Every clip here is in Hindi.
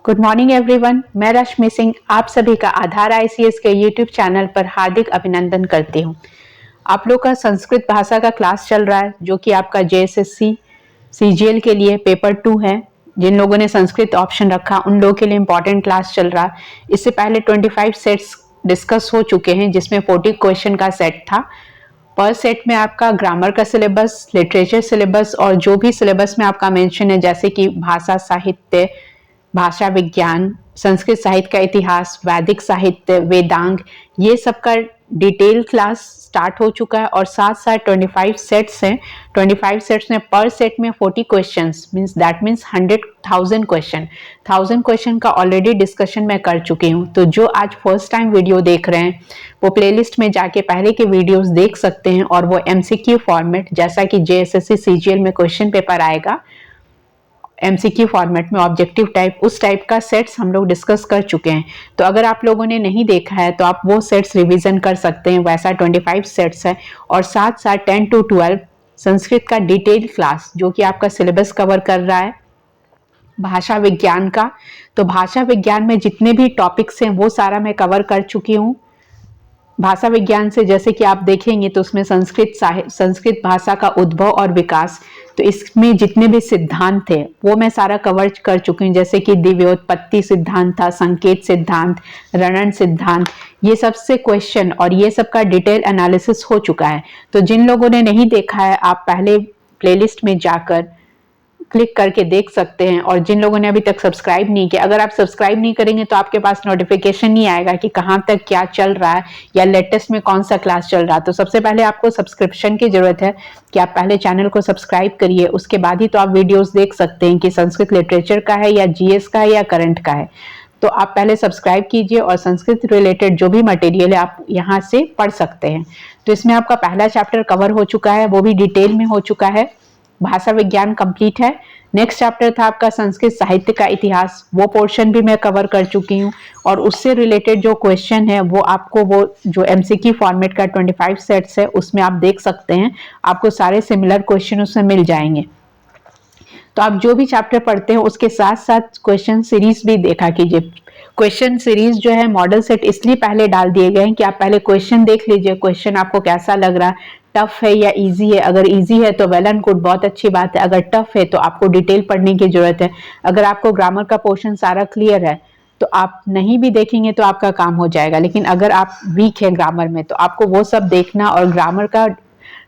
गुड मॉर्निंग एवरीवन, मैं रश्मि सिंह आप सभी का आधार आईसीएस के यूट्यूब चैनल पर हार्दिक अभिनंदन करती हूँ। आप लोग का संस्कृत भाषा का क्लास चल रहा है जो कि आपका जेएसएससी सीजीएल के लिए पेपर 2 है। जिन लोगों ने संस्कृत ऑप्शन रखा उन लोगों के लिए इम्पोर्टेंट क्लास चल रहा है। इससे पहले 25 सेट्स डिस्कस हो चुके हैं जिसमें 40 क्वेश्चन का सेट था। पर सेट में आपका ग्रामर का सिलेबस, लिटरेचर सिलेबस और जो भी सिलेबस में आपका मेंशन है जैसे कि भाषा साहित्य, भाषा विज्ञान, संस्कृत साहित्य का इतिहास, वैदिक साहित्य, वेदांग, ये सब का डिटेल क्लास स्टार्ट हो चुका है। और साथ साथ 25 सेट्स हैं। 25 सेट्स में पर सेट में 40 questions means that means 100,000 question. 1000 question का ऑलरेडी डिस्कशन मैं कर चुकी हूँ। तो जो आज फर्स्ट टाइम वीडियो देख रहे हैं वो प्लेलिस्ट में जाके पहले के वीडियोस देख सकते हैं। और वो एमसीक्यू फॉर्मेट, जैसा कि जेएसएससी सीजीएल में क्वेश्चन पेपर आएगा एमसीक्यू फॉर्मेट में ऑब्जेक्टिव टाइप, उस टाइप का सेट्स हम लोग डिस्कस कर चुके हैं। तो अगर आप लोगों ने नहीं देखा है तो आप वो सेट्स रिवीजन कर सकते हैं। वैसा 25 सेट्स है। और साथ साथ 10 to 12 संस्कृत का डिटेल क्लास जो कि आपका सिलेबस कवर कर रहा है भाषा विज्ञान का। तो भाषा विज्ञान में जितने भी टॉपिक्स हैं वो सारा मैं कवर कर चुकी हूँ। भाषा विज्ञान से जैसे कि आप देखेंगे तो उसमें संस्कृत भाषा का उद्भव और विकास, तो इसमें जितने भी सिद्धांत थे वो मैं सारा कवर कर चुकी हूँ। जैसे कि दिव्योत्पत्ति सिद्धांत था, संकेत सिद्धांत, रणन सिद्धांत, ये सबसे क्वेश्चन और ये सब का डिटेल एनालिसिस हो चुका है। तो जिन लोगों ने नहीं देखा है आप पहले प्लेलिस्ट में जाकर क्लिक करके देख सकते हैं। और जिन लोगों ने अभी तक सब्सक्राइब नहीं किया, अगर आप सब्सक्राइब नहीं करेंगे तो आपके पास नोटिफिकेशन नहीं आएगा कि कहाँ तक क्या चल रहा है या लेटेस्ट में कौन सा क्लास चल रहा है। तो सबसे पहले आपको सब्सक्रिप्शन की जरूरत है कि आप पहले चैनल को सब्सक्राइब करिए, उसके बाद ही तो आप वीडियोस देख सकते हैं कि संस्कृत लिटरेचर का है या जीएस का है या करंट का है। तो आप पहले सब्सक्राइब कीजिए और संस्कृत रिलेटेड जो भी मटेरियल है आप यहाँ से पढ़ सकते हैं। तो इसमें आपका पहला चैप्टर कवर हो चुका है, वो भी डिटेल में हो चुका है। भाषा विज्ञान कंप्लीट है। नेक्स्ट चैप्टर था आपका संस्कृत साहित्य का इतिहास, वो पोर्शन भी मैं कवर कर चुकी हूँ। और उससे रिलेटेड जो क्वेश्चन है वो आपको वो जो एमसीक्यू फॉर्मेट का 25 सेट्स है उसमें आप देख सकते हैं। आपको सारे सिमिलर क्वेश्चन उसमें मिल जाएंगे। तो आप जो भी चैप्टर पढ़ते हैं उसके साथ साथ क्वेश्चन सीरीज भी देखा कीजिए। क्वेश्चन सीरीज जो है मॉडल सेट इसलिए पहले डाल दिए गए हैं कि आप पहले क्वेश्चन देख लीजिए, क्वेश्चन आपको कैसा लग रहा है, टफ है या इजी है। अगर इजी है तो वेल एंड गुड, बहुत अच्छी बात है। अगर टफ है तो आपको डिटेल पढ़ने की जरूरत है। अगर आपको ग्रामर का पोर्शन सारा क्लियर है तो आप नहीं भी देखेंगे तो आपका काम हो जाएगा। लेकिन अगर आप वीक है ग्रामर में तो आपको वो सब देखना और ग्रामर का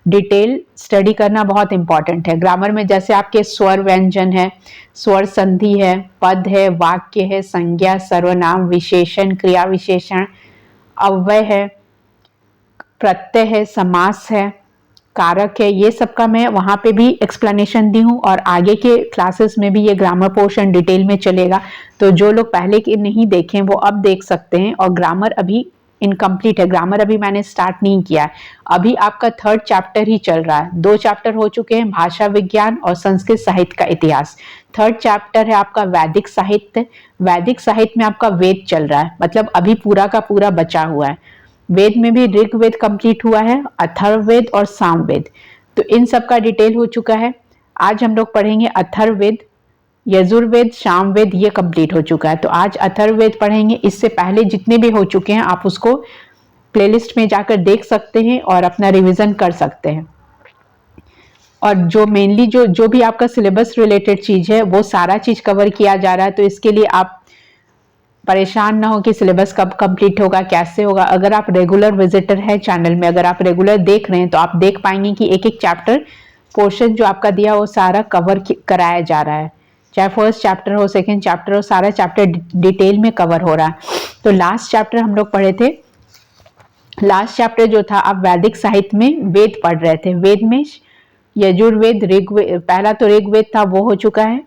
डिटेल स्टडी करना बहुत इंपॉर्टेंट है। ग्रामर में जैसे आपके स्वर व्यंजन है, स्वर संधि है, पद है, वाक्य है, संज्ञा, सर्वनाम, विशेषण, क्रिया विशेषण, अव्यय है, प्रत्यय है, समास है, कारक है, ये सब का मैं वहाँ पे भी एक्सप्लेनेशन दी हूँ। और आगे के क्लासेस में भी ये ग्रामर पोर्शन डिटेल में चलेगा। तो जो लोग पहले के नहीं देखें वो अब देख सकते हैं। और ग्रामर अभी इनकम्प्लीट है, ग्रामर अभी मैंने स्टार्ट नहीं किया है। अभी आपका 3rd चैप्टर ही चल रहा है। 2 चैप्टर हो चुके हैं, भाषा विज्ञान और संस्कृत साहित्य का इतिहास। 3rd चैप्टर है आपका वैदिक साहित्य। वैदिक साहित्य में आपका वेद चल रहा है, मतलब अभी पूरा का पूरा बचा हुआ है। वेद में भी ऋग्वेद कंप्लीट हुआ है, अथर्ववेद और सामवेद, तो इन सब का डिटेल हो चुका है। आज हम लोग पढ़ेंगे अथर्ववेद, यजुर्वेद, सामवेद, ये कंप्लीट हो चुका है। तो आज अथर्ववेद पढ़ेंगे। इससे पहले जितने भी हो चुके हैं आप उसको प्लेलिस्ट में जाकर देख सकते हैं और अपना रिवीजन कर सकते हैं। और जो मेनली जो भी आपका सिलेबस रिलेटेड चीज है वो सारा चीज कवर किया जा रहा है। तो इसके लिए आप परेशान ना हो कि सिलेबस कब कंप्लीट होगा, कैसे होगा। अगर आप रेगुलर विजिटर है चैनल में, अगर आप रेगुलर देख रहे हैं तो आप देख पाएंगे कि एक एक चैप्टर पोर्शन जो आपका दिया वो सारा कवर कराया जा रहा है। चाहे फर्स्ट चैप्टर हो, सेकंड चैप्टर हो, सारा चैप्टर डिटेल में कवर हो रहा है। तो लास्ट चैप्टर हम लोग पढ़े थे। लास्ट चैप्टर जो था आप वैदिक साहित्य में वेद पढ़ रहे थे। वेद में यजुर्वेद, ऋग्वेद, पहला तो ऋग्वेद था वो हो चुका है,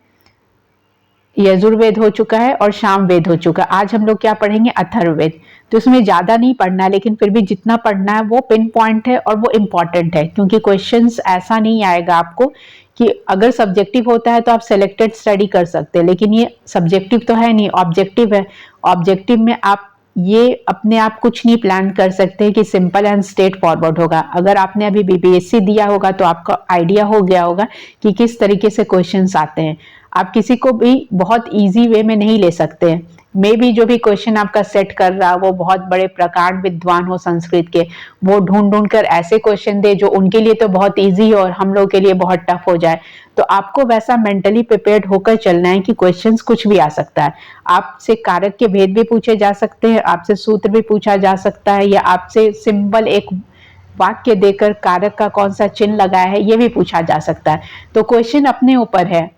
यजुर्वेद हो चुका है और सामवेद हो चुका है। आज हम लोग क्या पढ़ेंगे, अथर्ववेद। तो इसमें ज्यादा नहीं पढ़ना है, लेकिन फिर भी जितना पढ़ना है वो पिन पॉइंट है और वो इम्पॉर्टेंट है। क्योंकि क्वेश्चंस ऐसा नहीं आएगा आपको कि अगर सब्जेक्टिव होता है तो आप सिलेक्टेड स्टडी कर सकते हैं, लेकिन ये सब्जेक्टिव तो है नहीं, ऑब्जेक्टिव है। ऑब्जेक्टिव में आप ये अपने आप कुछ नहीं प्लान कर सकते कि सिंपल एंड स्ट्रेट फॉरवर्ड होगा। अगर आपने अभी बीपीएससी दिया होगा तो आपका आइडिया हो गया होगा कि किस तरीके से क्वेश्चंस आते हैं। आप किसी को भी बहुत इजी वे में नहीं ले सकते हैं। मे बी जो भी क्वेश्चन आपका सेट कर रहा वो बहुत बड़े प्रकांड विद्वान हो संस्कृत के, वो ढूंढ ढूंढ कर ऐसे क्वेश्चन दे जो उनके लिए तो बहुत इजी हो और हम लोग के लिए बहुत टफ हो जाए। तो आपको वैसा मेंटली प्रिपेयर्ड होकर चलना है कि क्वेश्चंस कुछ भी आ सकता है। आपसे कारक के भेद भी पूछे जा सकते हैं, आपसे सूत्र भी पूछा जा सकता है, या आपसे सिंपल एक वाक्य देकर कारक का कौन सा चिन्ह लगाया है ये भी पूछा जा सकता है। तो क्वेश्चन अपने ऊपर है,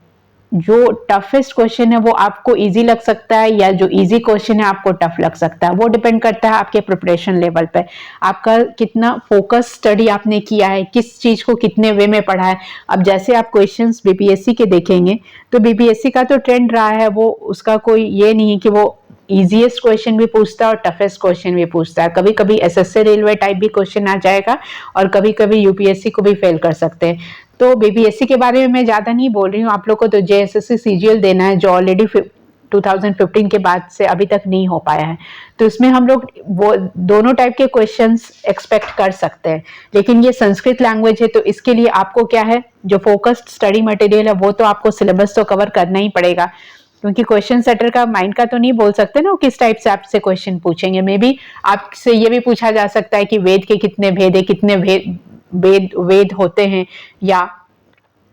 जो टफेस्ट क्वेश्चन है वो आपको इजी लग सकता है, या जो इजी क्वेश्चन है आपको टफ लग सकता है। वो डिपेंड करता है आपके प्रिपरेशन लेवल पे, आपका कितना फोकस स्टडी आपने किया है, किस चीज को कितने वे में पढ़ा है। अब जैसे आप क्वेश्चंस बीपीएससी के देखेंगे तो बीपीएससी का तो ट्रेंड रहा है, वो उसका कोई ये नहीं है कि वो इजीएस्ट क्वेश्चन भी पूछता है और टफेस्ट क्वेश्चन भी पूछता है। कभी कभी एसएससी रेलवे टाइप भी क्वेश्चन आ जाएगा और कभी कभी यूपीएससी को भी फेल कर सकते हैं। तो बीपीएससी के बारे में मैं ज्यादा नहीं बोल रही हूँ, आप लोग को तो जेएसएससी सीजीएल देना है जो ऑलरेडी 2015 के बाद से अभी तक नहीं हो पाया है। तो इसमें हम लोग वो दोनों टाइप के क्वेश्चंस एक्सपेक्ट कर सकते हैं। लेकिन ये संस्कृत लैंग्वेज है तो इसके लिए आपको क्या है, जो फोकस्ड स्टडी मटेरियल है वो तो आपको सिलेबस तो कवर करना ही पड़ेगा, क्योंकि क्वेश्चन सेटर का माइंड का तो नहीं बोल सकते ना वो किस टाइप से आपसे क्वेश्चन पूछेंगे। मे बी आपसे ये भी पूछा जा सकता है कि वेद के कितने भेद है, कितने वेद होते हैं, या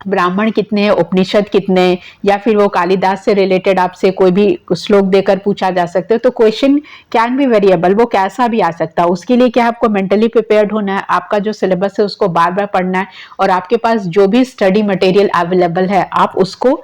ब्राह्मण कितने हैं, उपनिषद कितने हैं, या फिर वो कालिदास से रिलेटेड आपसे कोई भी श्लोक देकर पूछा जा सकता है। तो क्वेश्चन कैन बी वेरिएबल, वो कैसा भी आ सकता है। उसके लिए क्या आपको मेंटली प्रिपेयर्ड होना है, आपका जो सिलेबस है उसको बार बार पढ़ना है, और आपके पास जो भी स्टडी मटेरियल अवेलेबल है आप उसको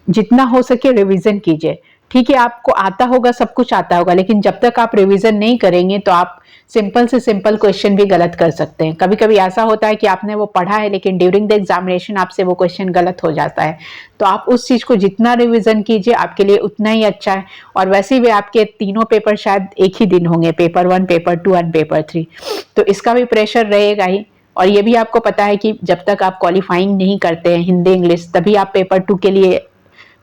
जितना हो सके रिवीजन कीजिए। ठीक है, आपको आता होगा, सब कुछ आता होगा, लेकिन जब तक आप रिवीजन नहीं करेंगे तो आप सिंपल से सिंपल क्वेश्चन भी गलत कर सकते हैं। कभी कभी ऐसा होता है कि आपने वो पढ़ा है लेकिन ड्यूरिंग द एग्जामिनेशन आपसे वो क्वेश्चन गलत हो जाता है। तो आप उस चीज को जितना रिवीजन कीजिए आपके लिए उतना ही अच्छा है। और वैसे भी आपके तीनों पेपर शायद एक ही दिन होंगे, पेपर 1, पेपर 2 एंड पेपर 3, तो इसका भी प्रेशर रहेगा ही। और ये भी आपको पता है कि जब तक आप क्वालिफाइंग नहीं करते हैं हिंदी इंग्लिश, तभी आप पेपर 2 के लिए,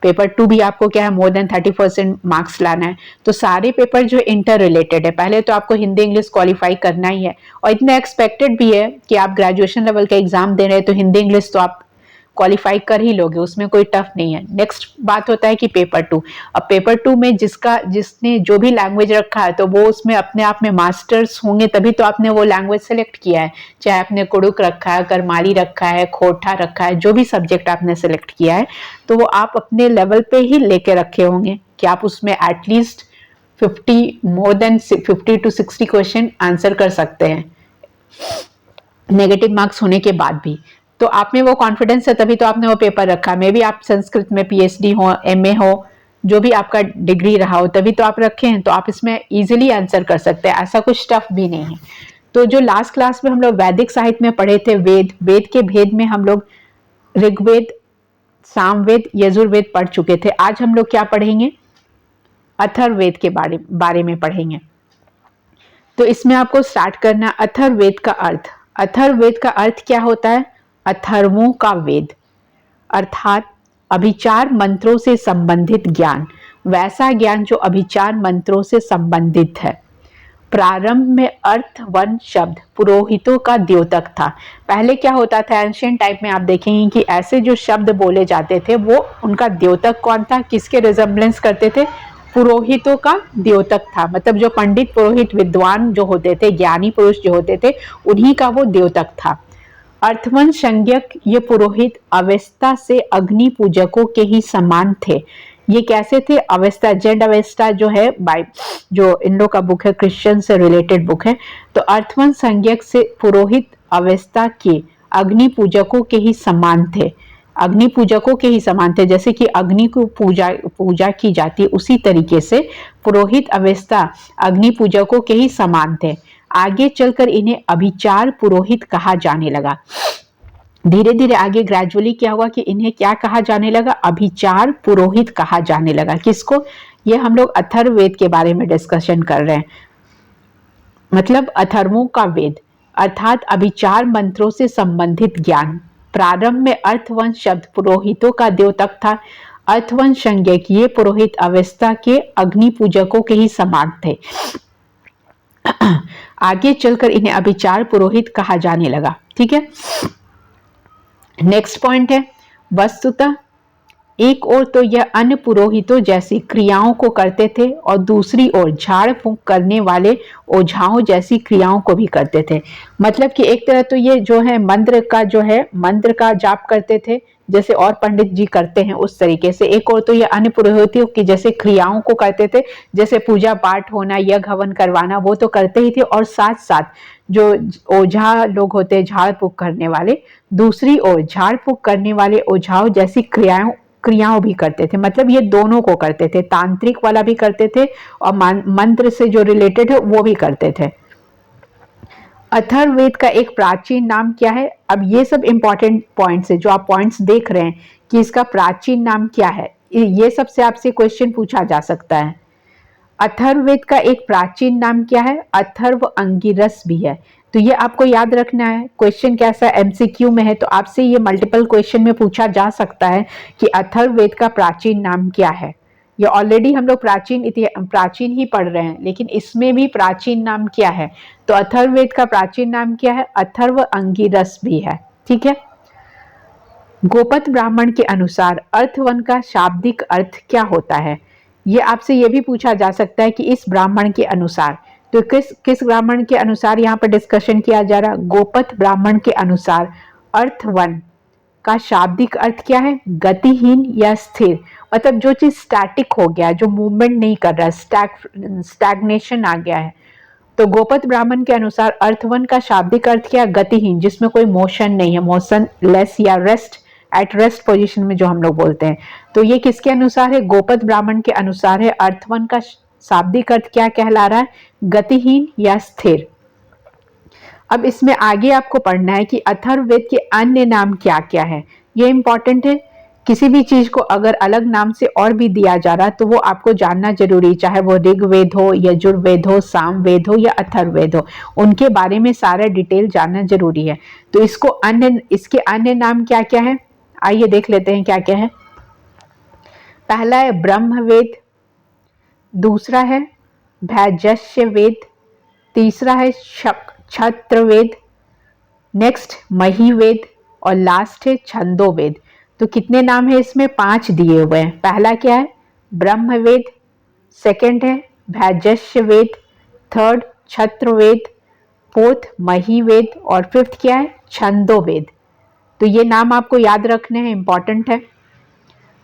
पेपर 2 भी आपको क्या है मोर देन 30% मार्क्स लाना है। तो सारे पेपर जो इंटर रिलेटेड है, पहले तो आपको हिंदी इंग्लिश क्वालिफाई करना ही है, और इतना एक्सपेक्टेड भी है कि आप ग्रेजुएशन लेवल का एग्जाम दे रहे हैं तो हिंदी इंग्लिश तो आप क्वालिफाई कर ही लोगे, उसमें कोई टफ नहीं है। नेक्स्ट बात होता है कि पेपर 2, अब पेपर 2 में जिसने जो भी लैंग्वेज रखा है तो वो उसमें अपने आप में मास्टर्स होंगे, तभी तो आपने वो लैंग्वेज सेलेक्ट किया है। चाहे आपने कुड़ुक रखा है, करमाली रखा है, खोटा रखा है, जो भी सब्जेक्ट आपने सेलेक्ट किया है तो वो आप अपने लेवल पे ही लेके रखे होंगे कि आप उसमें at least 50 more than 50 to 60 question answer कर सकते हैं नेगेटिव मार्क्स होने के बाद भी। तो आप में वो कॉन्फिडेंस है तभी तो आपने वो पेपर रखा। मे भी आप संस्कृत में पीएचडी हो, एमए हो, जो भी आपका डिग्री रहा हो, तभी तो आप रखे हैं। तो आप इसमें इजीली आंसर कर सकते हैं, ऐसा कुछ टफ भी नहीं है। तो जो लास्ट क्लास में हम लोग वैदिक साहित्य में पढ़े थे, वेद के भेद में हम लोग ऋग्वेद, सामवेद, यजुर्वेद पढ़ चुके थे। आज हम लोग क्या पढ़ेंगे, अथर्ववेद के बारे में पढ़ेंगे। तो इसमें आपको स्टार्ट करना अथर्ववेद का अर्थ। अथर्ववेद का अर्थ क्या होता है, अथर्वों का वेद, अर्थात अभिचार मंत्रों से संबंधित ज्ञान, वैसा ज्ञान जो अभिचार मंत्रों से संबंधित है। प्रारंभ में अर्थ वन शब्द पुरोहितों का द्योतक था। पहले क्या होता था एंशिएंट टाइप में, आप देखेंगे कि ऐसे जो शब्द बोले जाते थे वो उनका द्योतक कौन था, किसके रिजेम्बलेंस करते थे, पुरोहितों का द्योतक था। मतलब जो पंडित पुरोहित विद्वान जो होते थे, ज्ञानी पुरुष जो होते थे, उन्हीं का वो द्योतक था। अर्थवन संज्ञक ये पुरोहित अवेस्ता से अग्नि पूजकों के ही समान थे। ये कैसे थे, अवेस्ता, जेड अवेस्ता जो है जो इन लोग का बुक है, क्रिश्चियन से रिलेटेड बुक है। तो अर्थवन संज्ञक से पुरोहित अवेस्ता के अग्नि पूजकों के ही समान थे, अग्नि पूजकों के ही समान थे। जैसे कि अग्नि को पूजा की जाती है, उसी तरीके से पुरोहित अवेस्ता अग्नि पूजकों के ही समान थे। आगे चलकर इन्हें अभिचार पुरोहित कहा जाने लगा। धीरे धीरे आगे ग्रेजुअली क्या हुआ कि इन्हें क्या कहा जाने लगा, अभिचार पुरोहित कहा जाने लगा। किसको, ये हम लोग अथर्ववेद के बारे में डिस्कशन कर रहे हैं। मतलब अथर्वों का वेद अर्थात अभिचार मंत्रों से संबंधित ज्ञान। प्रारंभ में अर्थवंश शब्द पुरोहितों का द्योतक था। अर्थवंश संज्ञक ये पुरोहित अवस्था के अग्नि पूजकों के ही समान थे। आगे चलकर इन्हें अभिचार पुरोहित कहा जाने लगा। ठीक है, नेक्स्ट पॉइंट है, वस्तुतः एक ओर तो यह अन्य पुरोहितों जैसी क्रियाओं को करते थे और दूसरी ओर झाड़ फूंक करने वाले ओझाओं जैसी क्रियाओं को भी करते थे। मतलब कि एक तरह तो ये जो है मंत्र का जाप करते थे, जैसे और पंडित जी करते हैं उस तरीके से। एक और तो ये अन्य पुरोहितों की जैसे क्रियाओं को करते थे, जैसे पूजा पाठ होना, यज्ञ हवन करवाना, वो तो करते ही थे, और साथ साथ जो ओझा लोग होते हैं झाड़ फूंक करने वाले, दूसरी ओर झाड़ फूंक करने वाले ओझाओं जैसी क्रियाओं भी करते थे। मतलब ये दोनों को करते थे, तांत्रिक वाला भी करते थे और मंत्र से जो रिलेटेड है वो भी करते थे। अथर्ववेद का एक प्राचीन नाम क्या है? अब ये सब इंपॉर्टेंट पॉइंट्स है, जो आप पॉइंट्स देख रहे हैं कि इसका प्राचीन नाम क्या है, ये सबसे आपसे क्वेश्चन पूछा जा सकता है। अथर्ववेद का एक प्राचीन नाम क्या है? अथर्व अंगिरस भी है। तो ये आपको याद रखना है। क्वेश्चन कैसा एमसीक्यू में है, तो आपसे ये मल्टीपल क्वेश्चन में पूछा जा सकता है कि अथर्ववेद का प्राचीन नाम क्या है। ये ऑलरेडी हम लोग प्राचीन ही पढ़ रहे हैं, लेकिन इसमें भी प्राचीन नाम क्या है? तो अथर्ववेद का प्राचीन नाम क्या है? अथर्व अंगिरस भी है। ठीक है। गोपथ ब्राह्मण के अनुसार अर्थवन का शाब्दिक अर्थ क्या होता है? ये आपसे ये भी पूछा जा सकता है कि इस ब्राह्मण के अनुसार, तो किस ब्राह्मण के अनुसार यहाँ पर डिस्कशन किया जा रहा है? गोपथ ब्राह्मण के अनुसार अर्थवन का शाब्दिक अर्थ क्या है? गतिहीन या स्थिर। मतलब जो चीज स्टैटिक हो गया, जो मूवमेंट नहीं कर रहा, स्टैग्नेशन आ गया है। तो गोपथ ब्राह्मण के अनुसार अर्थवन का शाब्दिक अर्थ क्या? गतिहीन, जिसमें कोई मोशन नहीं है, मोशन लेस या रेस्ट, एट रेस्ट पोजीशन में जो हम लोग बोलते हैं। तो ये किसके अनुसार है? गोपथ ब्राह्मण के अनुसार है। अर्थवन का शाब्दिक अर्थ क्या कहला रहा है? गतिहीन या स्थिर। अब इसमें आगे आपको पढ़ना है कि अथर्ववेद के अन्य नाम क्या क्या है। ये इंपॉर्टेंट है। किसी भी चीज को अगर अलग नाम से और भी दिया जा रहा है तो वो आपको जानना जरूरी, चाहे वो ऋग्वेद हो, यजुर्वेद हो, सामवेद हो या अथर्ववेद हो, उनके बारे में सारा डिटेल जानना जरूरी है। तो इसके अन्य नाम क्या क्या है, आइए देख लेते हैं क्या क्या है। पहला है ब्रह्मवेद, दूसरा है भैजस्य वेद, तीसरा है क्षत्रवेद, नेक्स्ट महिवेद, और लास्ट है छंदोवेद। तो कितने नाम है इसमें? 5 दिए हुए हैं। पहला क्या है? ब्रह्मवेद, सेकंड है भैजस्य वेद, थर्ड क्षत्रवेद, फोर्थ महिवेद, और फिफ्थ क्या है? छंदोवेद। तो ये नाम आपको याद रखने हैं, इंपॉर्टेंट है।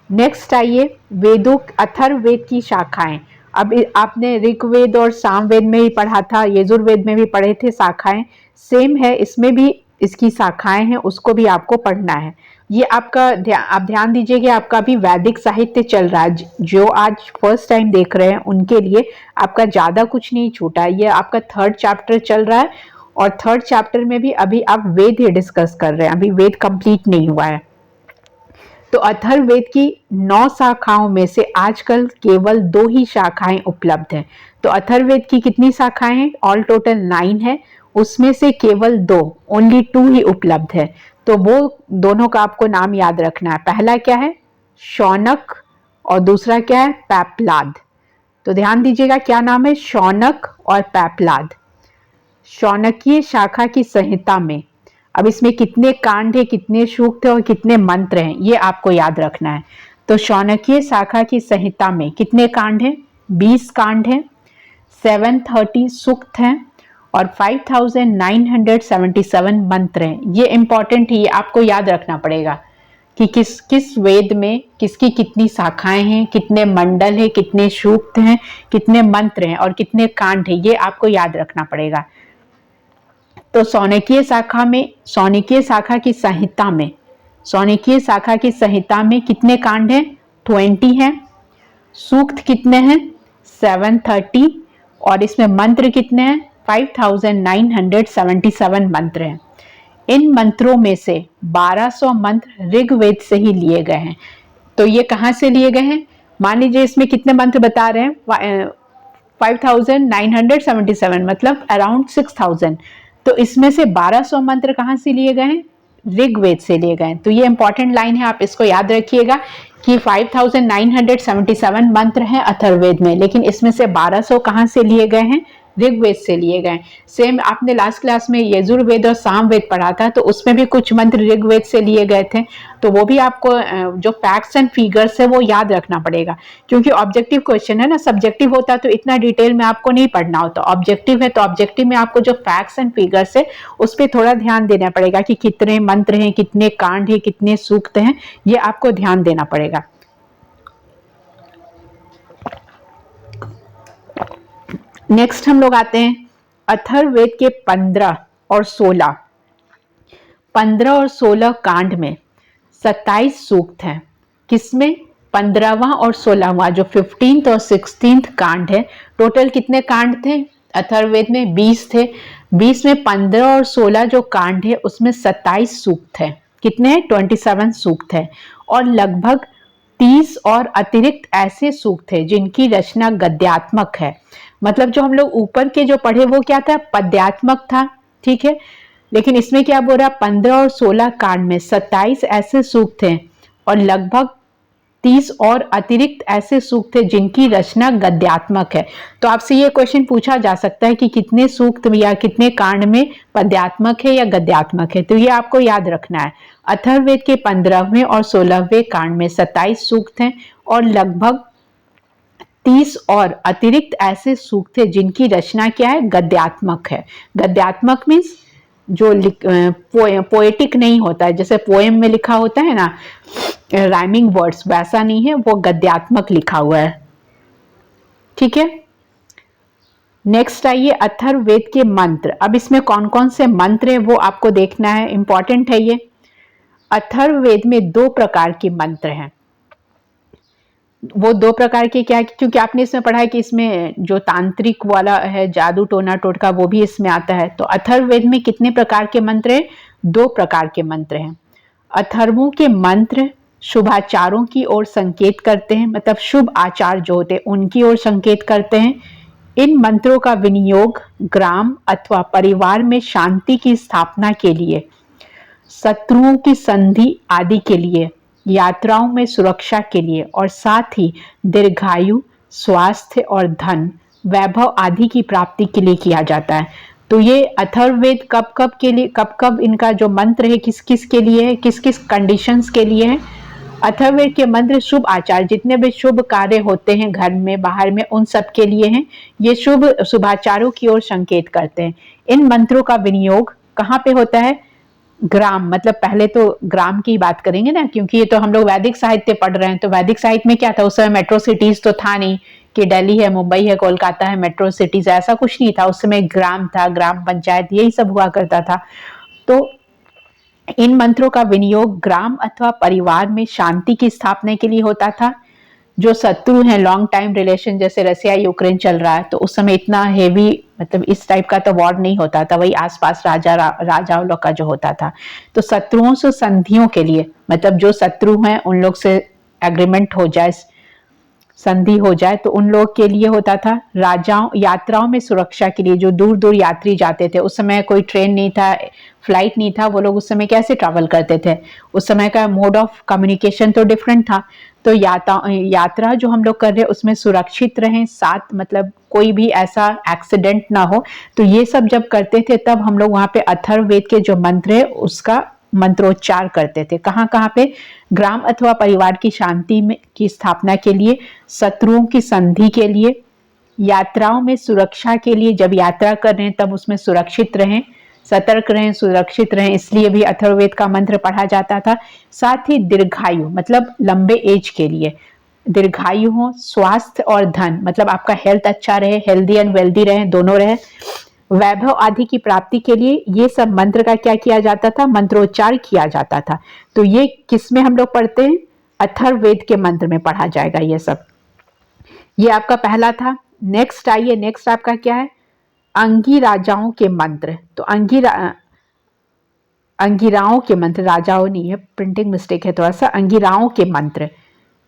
नेक्स्ट आइए वेदों, अथर्ववेद की शाखाएं। अब आपने ऋग्वेद और सामवेद में भी पढ़ा था, यजुर्वेद में भी पढ़े थे, शाखाएं सेम है, इसमें भी इसकी शाखाएं हैं, उसको भी आपको पढ़ना है। ये आपका आप ध्यान दीजिएगा, आपका भी वैदिक साहित्य चल रहा है, जो आज फर्स्ट टाइम देख रहे हैं उनके लिए आपका ज्यादा कुछ नहीं छूटा है। ये आपका 3rd चैप्टर चल रहा है, और 3rd चैप्टर में भी अभी आप वेद ही डिस्कस कर रहे हैं, अभी वेद कंप्लीट नहीं हुआ है। तो अथर्ववेद की 9 शाखाओं में से आजकल केवल 2 ही शाखाएं उपलब्ध हैं। तो अथर्ववेद की कितनी शाखाएं हैं? ऑल टोटल 9 है, उसमें से केवल 2, ओनली 2 ही उपलब्ध है। तो वो दोनों का आपको नाम याद रखना है। पहला क्या है? शौनक, और दूसरा क्या है? पैपलाद। तो ध्यान दीजिएगा क्या नाम है? शौनक और पैपलाद। शौनकीय शाखा की संहिता में, अब इसमें कितने कांड है, कितने सूक्त है और कितने मंत्र हैं, ये आपको याद रखना है। तो शौनकीय शाखा की संहिता में कितने कांड हैं? 20 कांड हैं, 730 सूक्त हैं, और 5977 मंत्र हैं। ये इंपॉर्टेंट है, ये आपको याद रखना पड़ेगा कि किस वेद में किसकी कितनी शाखाएं हैं, कितने मंडल हैं, कितने सूक्त हैं, कितने मंत्र हैं और कितने कांड हैं, ये आपको याद रखना पड़ेगा। तो शौनकीय शाखा की संहिता में कितने कांड हैं? 20 हैं। सूक्त कितने हैं? 730, और इसमें मंत्र कितने हैं? 5977 मंत्र हैं। इन मंत्रों में से 1200 मंत्र ऋग्वेद से ही लिए गए हैं। तो ये कहाँ से लिए गए हैं? मान लीजिए इसमें कितने मंत्र बता रहे हैं, 5977, मतलब अराउंड 6000। तो इसमें से 1200 मंत्र कहाँ से लिए गए हैं? ऋग्वेद से लिए गए हैं। तो ये इंपॉर्टेंट लाइन है, आप इसको याद रखिएगा कि 5977 मंत्र हैं अथर्ववेद में, लेकिन इसमें से 1200 कहाँ से लिए गए हैं? ऋग्वेद से लिए गए। सेम आपने लास्ट क्लास में यजुर्वेद और सामवेद पढ़ा था, तो उसमें भी कुछ मंत्र ऋग्वेद से लिए गए थे। तो वो भी आपको जो फैक्ट्स एंड फिगर्स है वो याद रखना पड़ेगा, क्योंकि ऑब्जेक्टिव क्वेश्चन है ना। सब्जेक्टिव होता तो इतना डिटेल में आपको नहीं पढ़ना होता, ऑब्जेक्टिव है तो ऑब्जेक्टिव में आपको जो फैक्ट्स एंड फिगर्स है उस पर थोड़ा ध्यान देना पड़ेगा कि कितने मंत्र हैं, कितने कांड हैं, कितने सूक्त हैं, ये आपको ध्यान देना पड़ेगा। नेक्स्ट हम लोग आते हैं अथर्ववेद के 15 और 16 कांड में 27 सूक्त हैं। किसमें? 15वां और 16वां, जो 15th और 16th कांड है। टोटल कितने कांड थे अथर्ववेद में? 20 थे। 20 में 15 और 16 जो कांड है उसमें 27 सूक्त है। कितने हैं? 27 सूक्त है। और लगभग 30 और अतिरिक्त ऐसे सूक्त है जिनकी रचना गद्यात्मक है। मतलब जो हम लोग ऊपर के जो पढ़े वो क्या था? पद्यात्मक था, ठीक है। लेकिन इसमें क्या बोल रहा? 15 और 16 कांड में 27 ऐसे सूक्त हैं और लगभग 30 और अतिरिक्त ऐसे सूक्त हैं जिनकी रचना गद्यात्मक है। तो आपसे ये क्वेश्चन पूछा जा सकता है कि कितने सूक्त या कितने कांड में पद्यात्मक है या गद्यात्मक है, तो ये आपको याद रखना है। अथर्ववेद के 15वें और 16वें कांड में 27 सूक्त हैं और लगभग 30 और अतिरिक्त ऐसे सूक्त हैं जिनकी रचना क्या है? गद्यात्मक है। गद्यात्मक मीन्स जो पोएटिक नहीं होता है, जैसे पोएम में लिखा होता है ना राइमिंग वर्ड्स, वैसा नहीं है, वो गद्यात्मक लिखा हुआ है, ठीक है। नेक्स्ट आइए अथर्ववेद के मंत्र। अब इसमें कौन कौन से मंत्र है वो आपको देखना है, इंपॉर्टेंट है ये। अथर्ववेद में 2 प्रकार के मंत्र हैं। वो 2 प्रकार के क्या है? क्योंकि आपने इसमें पढ़ा है कि इसमें जो तांत्रिक वाला है, जादू टोना टोटका, वो भी इसमें आता है। तो अथर्ववेद में कितने प्रकार के मंत्र हैं? 2 प्रकार के मंत्र हैं। अथर्वों के मंत्र शुभाचारों की ओर संकेत करते हैं, मतलब शुभ आचार जो होते हैं उनकी ओर संकेत करते हैं। इन मंत्रों का विनियोग ग्राम अथवा परिवार में शांति की स्थापना के लिए, शत्रुओं की संधि आदि के लिए, यात्राओं में सुरक्षा के लिए और साथ ही दीर्घायु, स्वास्थ्य और धन, वैभव आदि की प्राप्ति के लिए किया जाता है। तो ये अथर्ववेद कब कब के लिए, कब कब इनका जो मंत्र है किस किस के लिए है, किस किस कंडीशंस के लिए है? अथर्ववेद के मंत्र शुभ आचार, जितने भी शुभ कार्य होते हैं घर में बाहर में, उन सब के लिए हैं। ये शुभाचारों की ओर संकेत करते हैं। इन मंत्रों का विनियोग कहाँ पे होता है? ग्राम, मतलब पहले तो ग्राम की बात करेंगे ना, क्योंकि ये तो हम लोग वैदिक साहित्य पढ़ रहे हैं। तो वैदिक साहित्य में क्या था? उस समय मेट्रो सिटीज तो था नहीं कि दिल्ली है, मुंबई है, कोलकाता है, मेट्रो सिटीज, ऐसा कुछ नहीं था। उस समय ग्राम था, ग्राम पंचायत, यही सब हुआ करता था। तो इन मंत्रों का विनियोग ग्राम अथवा परिवार में शांति की स्थापना के लिए होता था। जो शत्रु हैं, लॉन्ग टाइम रिलेशन, जैसे रसिया यूक्रेन चल रहा है, तो उस समय इतना हेवी, मतलब इस टाइप का तो वॉर नहीं होता था, वही आसपास राजाओं लोग का जो होता था। तो शत्रुओं से संधियों के लिए, मतलब जो शत्रु हैं उन लोग से एग्रीमेंट हो जाए, संधि हो जाए, तो उन लोग के लिए होता था। राजाओं, यात्राओं में सुरक्षा के लिए, जो दूर दूर यात्री जाते थे, उस समय कोई ट्रेन नहीं था, फ्लाइट नहीं था, वो लोग उस समय कैसे ट्रैवल करते थे? उस समय का मोड ऑफ कम्युनिकेशन तो डिफरेंट था। तो यात्रा जो हम लोग कर रहे हैं उसमें सुरक्षित रहें, साथ मतलब कोई भी ऐसा एक्सीडेंट ना हो। तो ये सब जब करते थे तब हम लोग वहां पे अथर्ववेद के जो मंत्र है उसका मंत्रोच्चार करते थे। कहाँ कहाँ पे? ग्राम अथवा परिवार की शांति में की स्थापना के लिए, शत्रुओं की संधि के लिए, यात्राओं में सुरक्षा के लिए, जब यात्रा कर रहे हैं तब उसमें सुरक्षित रहें, सतर्क रहें, सुरक्षित रहें, इसलिए भी अथर्ववेद का मंत्र पढ़ा जाता था। साथ ही दीर्घायु, मतलब लंबे एज के लिए, दीर्घायु हो, स्वास्थ्य और धन, मतलब आपका हेल्थ अच्छा रहे, हेल्दी एंड वेल्दी रहे, दोनों रहे, वैभव आदि की प्राप्ति के लिए ये सब मंत्र का क्या किया जाता था? मंत्रोच्चार किया जाता था। तो ये किसमें हम लोग पढ़ते हैं? अथर्ववेद के मंत्र में पढ़ा जाएगा ये सब। ये आपका पहला था। नेक्स्ट आइए, नेक्स्ट आपका क्या है? अंगी राजाओं के मंत्र। तो अंगिराओं के मंत्र, राजाओं नहीं है, प्रिंटिंग मिस्टेक है थोड़ा सा। अंगिराओं के मंत्र,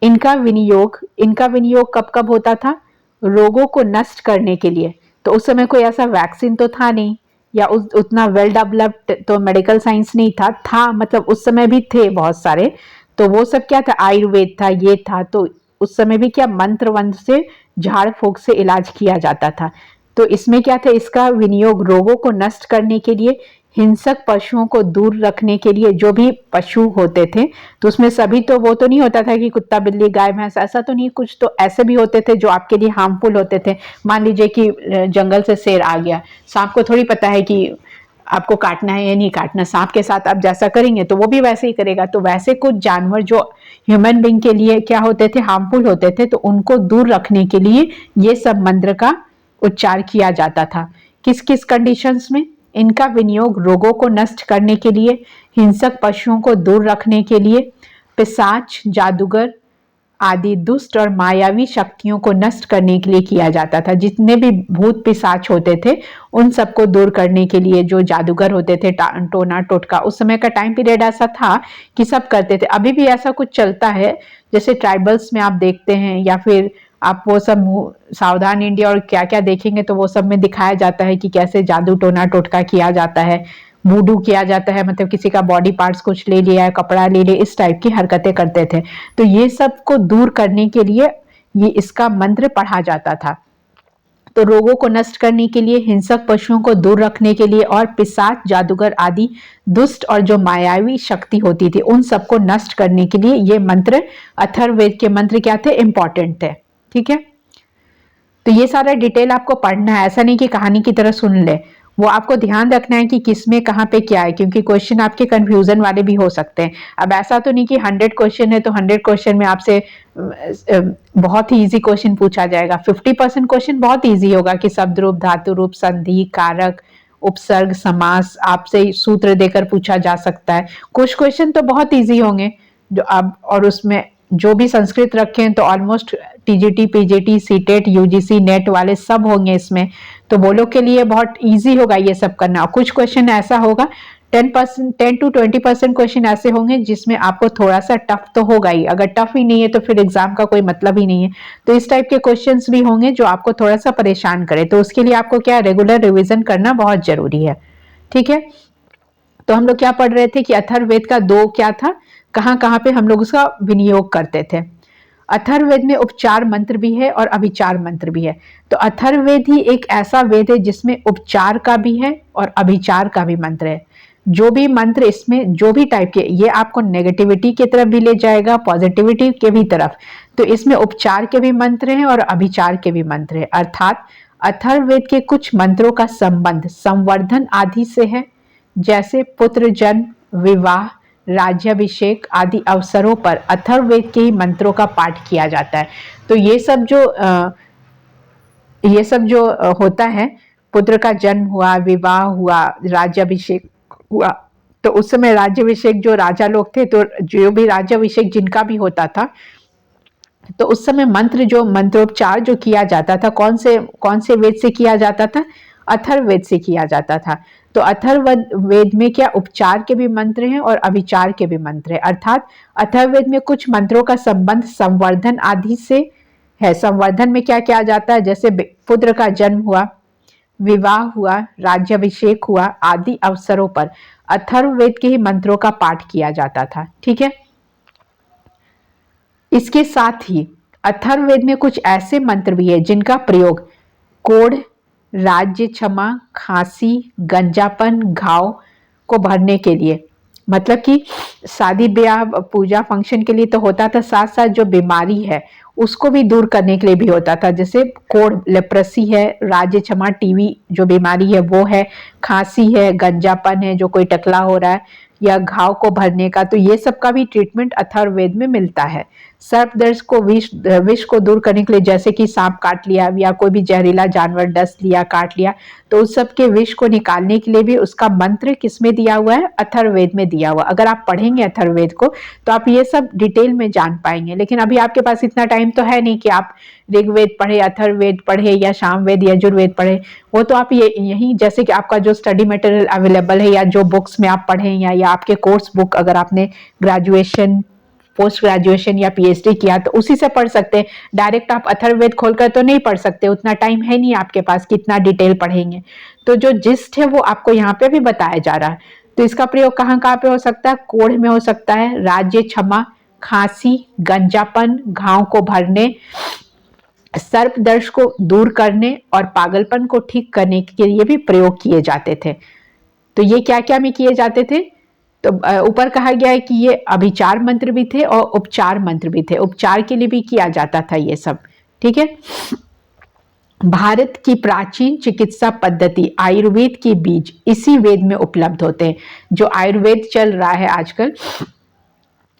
इनका विनियोग कब कब होता था? रोगों को नष्ट करने के लिए। तो उस समय कोई ऐसा वैक्सीन तो था नहीं, या उतना वेल डेवलप्ड तो मेडिकल साइंस नहीं था, मतलब उस समय भी थे बहुत सारे। तो वो सब क्या था? आयुर्वेद था, ये था। तो उस समय भी क्या मंत्र वंत्र से, झाड़ फूक से इलाज किया जाता था। तो इसमें क्या था, इसका विनियोग रोगों को नष्ट करने के लिए, हिंसक पशुओं को दूर रखने के लिए। जो भी पशु होते थे तो उसमें सभी तो वो तो नहीं होता था कि कुत्ता बिल्ली गाय भैंस, ऐसा तो नहीं, कुछ तो ऐसे भी होते थे जो आपके लिए हार्मफुल होते थे। मान लीजिए कि जंगल से शेर आ गया, सांप को थोड़ी पता है कि आपको काटना है या नहीं काटना, सांप के साथ आप जैसा करेंगे तो वो भी वैसे ही करेगा। तो वैसे कुछ जानवर जो ह्यूमन बींग के लिए क्या होते थे, हार्मफुल होते थे, तो उनको दूर रखने के लिए ये सब मंत्र का उच्चार किया जाता था। किस किस कंडीशंस में? इनका विनियोग रोगों को नष्ट करने के लिए, हिंसक पशुओं को दूर रखने के लिए, पिशाच, जादूगर आदि दुष्ट और मायावी शक्तियों को नष्ट करने के लिए किया जाता था। जितने भी भूत पिशाच होते थे उन सबको दूर करने के लिए, जो जादूगर होते थे, टोना टोटका, उस समय का टाइम पीरियड ऐसा था कि सब करते थे। अभी भी ऐसा कुछ चलता है, जैसे ट्राइबल्स में आप देखते हैं, या फिर आप वो सब सावधान इंडिया और क्या क्या देखेंगे तो वो सब में दिखाया जाता है कि कैसे जादू टोना टोटका किया जाता है, वूडू किया जाता है, मतलब किसी का बॉडी पार्ट्स कुछ ले लिया है, कपड़ा ले लिया, इस टाइप की हरकतें करते थे। तो ये सब को दूर करने के लिए ये इसका मंत्र पढ़ा जाता था। तो रोगों को नष्ट करने के लिए, हिंसक पशुओं को दूर रखने के लिए, और पिशाच, जादूगर आदि दुष्ट और जो मायावी शक्ति होती थी उन सबको नष्ट करने के लिए ये मंत्र, अथर्ववेद के मंत्र क्या थे, इंपॉर्टेंट थे। ठीक है, तो ये सारा डिटेल आपको पढ़ना है, ऐसा नहीं कि कहानी की तरह सुन ले। वो आपको ध्यान रखना है कि किसमें कहाँ पे क्या है, क्योंकि क्वेश्चन आपके कंफ्यूजन वाले भी हो सकते हैं। अब ऐसा तो नहीं कि 100 क्वेश्चन है तो 100 क्वेश्चन में आपसे बहुत ही इजी क्वेश्चन पूछा जाएगा। 50% क्वेश्चन बहुत इजी होगा कि शब्द रूप, धातु रूप, संधि, कारक, उपसर्ग, समास आपसे सूत्र देकर पूछा जा सकता है। कुछ क्वेश्चन तो बहुत इजी होंगे जो आप, और उसमें जो भी संस्कृत रखे हैं तो almost TGT, PGT, CTET, UGC, net वाले सब होंगे इसमें, तो वो लोग के लिए बहुत इजी होगा ये सब करना। और कुछ क्वेश्चन ऐसा होगा 10 to 20% क्वेश्चन ऐसे होंगे जिसमें आपको थोड़ा सा टफ तो होगा ही। अगर टफ ही नहीं है तो फिर एग्जाम का कोई मतलब ही नहीं है। तो इस टाइप के क्वेश्चंस भी होंगे जो आपको थोड़ा सा परेशान करे, तो उसके लिए आपको क्या, रेगुलर रिविजन करना बहुत जरूरी है। ठीक है, तो हम लोग क्या पढ़ रहे थे कि अथर्ववेद का दो क्या था, कहाँ कहाँ पे हम लोग उसका विनियोग करते थे। अथर्ववेद में उपचार मंत्र भी है और अभिचार मंत्र भी है। तो अथर्ववेद ही एक ऐसा वेद है जिसमें उपचार का भी है और अभिचार का भी मंत्र है। जो भी मंत्र इसमें, जो भी टाइप के, ये आपको नेगेटिविटी की तरफ भी ले जाएगा, पॉजिटिविटी के भी तरफ। तो इसमें उपचार के भी मंत्र हैं और अभिचार के भी मंत्र हैं। अर्थात अथर्ववेद के कुछ मंत्रों का संबंध संवर्धन आदि से है, जैसे पुत्र जन्म, विवाह, राज्याभिषेक आदि अवसरों पर अथर्ववेद के ही मंत्रों का पाठ किया जाता है। तो ये सब जो होता है, पुत्र का जन्म हुआ, विवाह हुआ, राज्याभिषेक हुआ, तो उस समय राज्याभिषेक जो राजा लोग थे, तो जो भी राज्याभिषेक जिनका भी होता था, तो उस समय मंत्रोपचार जो किया जाता था, कौन से वेद से किया जाता था, अथर्ववेद से किया जाता था। तो अथर्ववेद में क्या, उपचार के भी मंत्र हैं और अभिचार के भी मंत्र हैं। अर्थात अथर्ववेद में कुछ मंत्रों का संबंध संवर्धन आदि से है। संवर्धन में क्या किया जाता है, जैसे पुत्र का जन्म हुआ, विवाह हुआ, राज्याभिषेक हुआ आदि अवसरों पर अथर्ववेद के ही मंत्रों का पाठ किया जाता था। ठीक है, इसके साथ ही अथर्ववेद में कुछ ऐसे मंत्र भी है जिनका प्रयोग कोढ़, राज्य क्षमा, खांसी, गंजापन, घाव को भरने के लिए, मतलब कि शादी ब्याह पूजा फंक्शन के लिए तो होता था, साथ साथ जो बीमारी है उसको भी दूर करने के लिए भी होता था। जैसे कोढ़, लेप्रेसी है, राज्य क्षमा, टीबी जो बीमारी है वो है, खांसी है, गंजापन है जो कोई टकला हो रहा है, या घाव को भरने का, तो ये सब का भी ट्रीटमेंट अथर्ववेद में मिलता है। सर्प दर्द को, विष को दूर करने के लिए, जैसे कि सांप काट लिया या कोई भी जहरीला जानवर डस लिया, काट लिया, तो उस सब के विष को निकालने के लिए भी उसका मंत्र किसमें दिया हुआ है, अथर्ववेद में दिया हुआ। अगर आप पढ़ेंगे अथर्ववेद को तो आप ये सब डिटेल में जान पाएंगे। लेकिन अभी आपके पास इतना टाइम तो है नहीं कि आप ऋग्वेद पढ़े, अथर्ववेद पढ़े, या सामवेद, यजुर्वेद पढ़े। वो तो आप ये यही, जैसे कि आपका जो स्टडी मटेरियल अवेलेबल है, या जो बुक्स में आप पढ़ें, या आपके कोर्स बुक, अगर आपने ग्रेजुएशन, पोस्ट ग्रेजुएशन या पीएचडी किया तो उसी से पढ़ सकते हैं। डायरेक्ट आप अथर्ववेद खोलकर तो नहीं पढ़ सकते, उतना टाइम है नहीं आपके पास, कितना डिटेल पढ़ेंगे। तो जो जिस्ट है वो आपको यहाँ पे भी बताया जा रहा है। तो इसका प्रयोग कहाँ कहाँ पे हो सकता है, कोढ़ में हो सकता है, राज्य क्षमा, खांसी, गंजापन, घाव को भरने, सर्पदंश को दूर करने और पागलपन को ठीक करने के लिए भी प्रयोग किए जाते थे। तो ये क्या क्या में किए जाते थे? तो ऊपर कहा गया है कि ये अभिचार मंत्र भी थे और उपचार मंत्र भी थे। उपचार के लिए भी किया जाता था ये सब। ठीक है। भारत की प्राचीन चिकित्सा पद्धति आयुर्वेद के बीज इसी वेद में उपलब्ध होते हैं। जो आयुर्वेद चल रहा है आजकल,